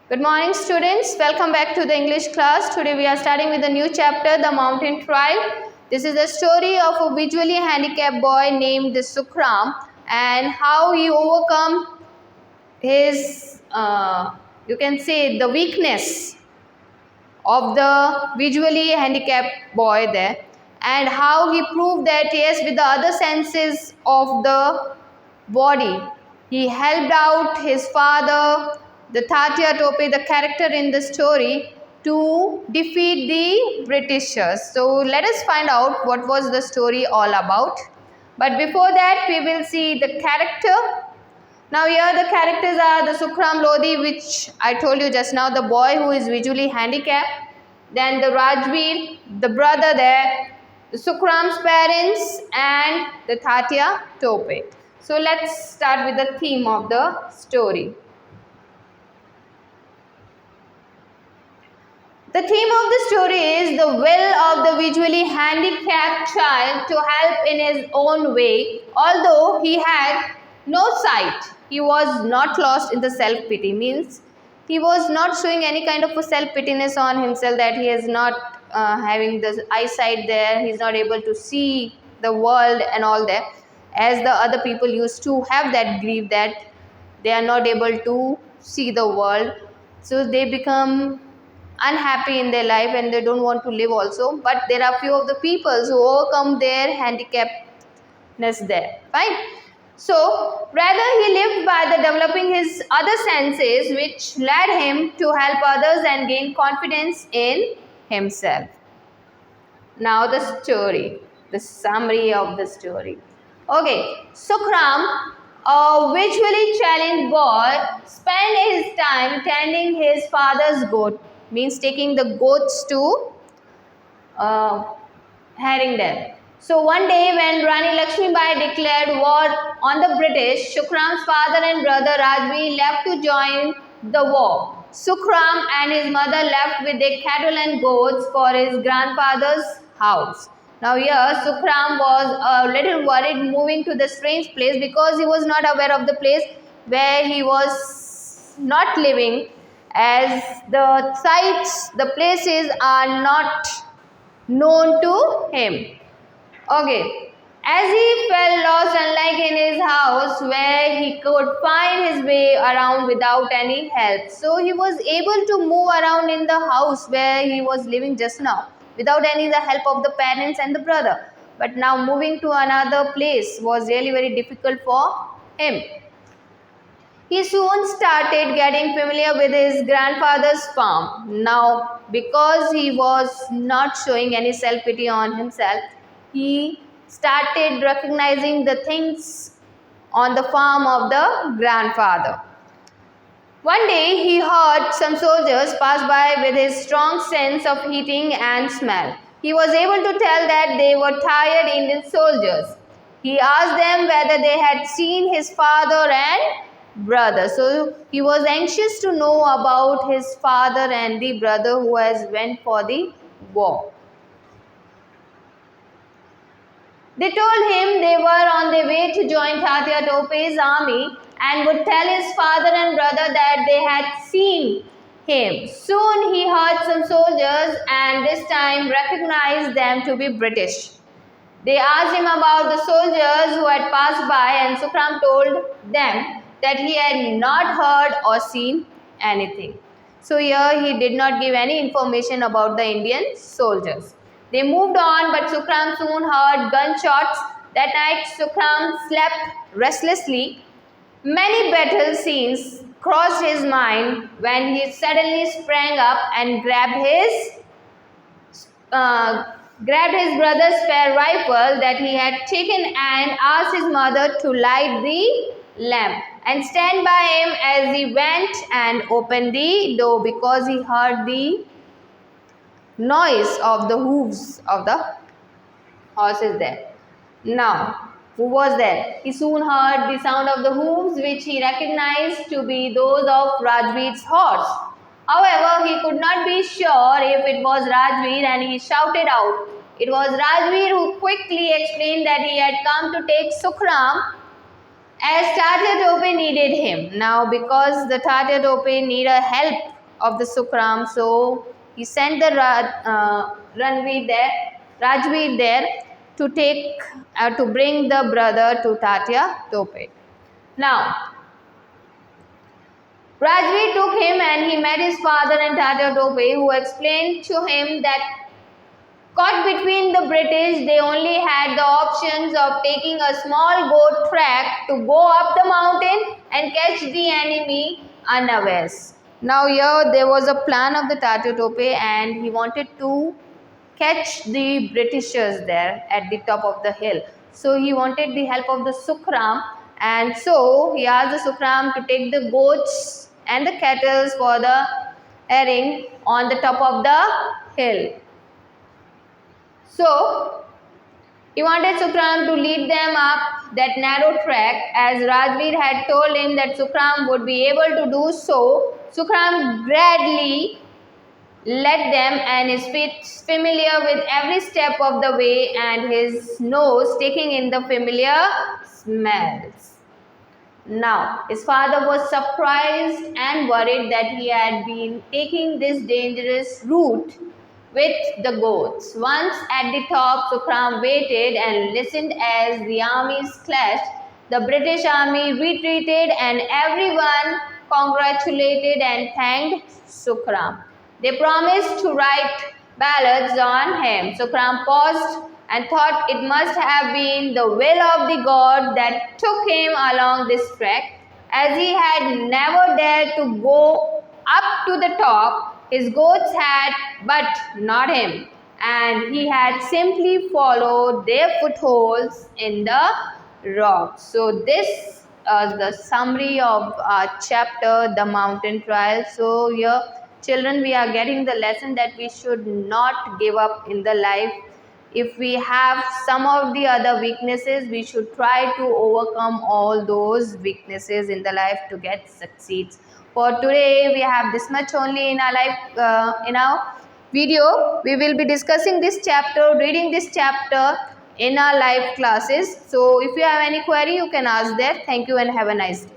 Good morning students, welcome back to the English class. Today we are starting with a new chapter, The Mountain Tribe. This is the story of a visually handicapped boy named Sukram and how he overcome his, you can say, the weakness of the visually handicapped boy there, and how he proved that yes, with the other senses of the body, he helped out his father, the Tatya Tope, the character in the story, to defeat the Britishers. So let us find out what was the story all about. But before that, we will see the character. Now here the characters are the Sukram Lodi, which I told you just now, the boy who is visually handicapped. Then the Rajveer, the brother there, the Sukram's parents, and the Tatya Tope. So let's start with the theme of the story. The theme of the story is the will of the visually handicapped child to help in his own way. Although he had no sight, he was not lost in the self-pity. Means he was not showing any kind of a self-pityness on himself, that he is not having the eyesight there, he is not able to see the world and all that, as the other people used to have that grief that they are not able to see the world. So they become unhappy in their life and they don't want to live also. But there are few of the people who overcome their handicapness there. Fine. So rather he lived by the developing his other senses, which led him to help others and gain confidence in himself. Now the story, the summary of the story. Okay, Sukram, a visually challenged boy, spent his time tending his father's goat, means taking the goats to herring them. So one day when Rani Lakshmibai declared war on the British, Sukram's father and brother Rajveer left to join the war. Sukram and his mother left with their cattle and goats for his grandfather's house. Now here Sukram was a little worried moving to the strange place because he was not aware of the place where he was not living, as the sites, the places are not known to him. Okay. As he felt lost, unlike in his house where he could find his way around without any help. So he was able to move around in the house where he was living just now without any the help of the parents and the brother. But now moving to another place was really very difficult for him. He soon started getting familiar with his grandfather's farm. Now, because he was not showing any self-pity on himself, he started recognizing the things on the farm of the grandfather. One day, he heard some soldiers pass by with his strong sense of heating and smell. He was able to tell that they were tired Indian soldiers. He asked them whether they had seen his father and brother. So he was anxious to know about his father and the brother who has went for the war. They told him they were on their way to join Tatya Tope's army and would tell his father and brother that they had seen him. Soon he heard some soldiers and this time recognized them to be British. They asked him about the soldiers who had passed by, and Sukram told them that he had not heard or seen anything. So here he did not give any information about the Indian soldiers. They moved on, but Sukram soon heard gunshots. That night Sukram slept restlessly. Many battle scenes crossed his mind when he suddenly sprang up and grabbed his brother's spare rifle that he had taken and asked his mother to light the lamp and stand by him as he went and opened the door, because he heard the noise of the hooves of the horses there. Now, who was there? He soon heard the sound of the hooves, which he recognized to be those of Rajveer's horse. However, he could not be sure if it was Rajveer, and he shouted out. It was Rajveer, who quickly explained that he had come to take Sukram as Tatya Tope needed him. Now, because the Tatya Tope needed help of the Sukram. So he sent the Rajveer there to bring the brother to Tatya Tope. Now Rajveer took him and he met his father and Tatya Tope, who explained to him that caught between the British, they only had the options of taking a small boat track to go up the mountain and catch the enemy unawares. Now here there was a plan of the Tatya Tope and he wanted to catch the Britishers there at the top of the hill. So he wanted the help of the Sukram, and so he asked the Sukram to take the goats and the cattle for the airing on the top of the hill. So he wanted Sukram to lead them up that narrow track, as Rajveer had told him that Sukram would be able to do so. Sukram gladly led them and his feet familiar with every step of the way and his nose taking in the familiar smells. Now, his father was surprised and worried that he had been taking this dangerous route with the goats. Once at the top, Sukram waited and listened as the armies clashed. The British army retreated and everyone congratulated and thanked Sukram. They promised to write ballads on him. Sukram paused and thought it must have been the will of the god that took him along this trek, as he had never dared to go up to the top. His goats had, but not him, and he had simply followed their footholds in the rocks. So this is the summary of our chapter, The Mountain Trial. So here, children, we are getting the lesson that we should not give up in the life. If we have some of the other weaknesses, we should try to overcome all those weaknesses in the life to get succeeds. For today, we have this much only in our life, in our video. We will be discussing this chapter, reading this chapter in our live classes. So if you have any query, you can ask there. Thank you and have a nice day.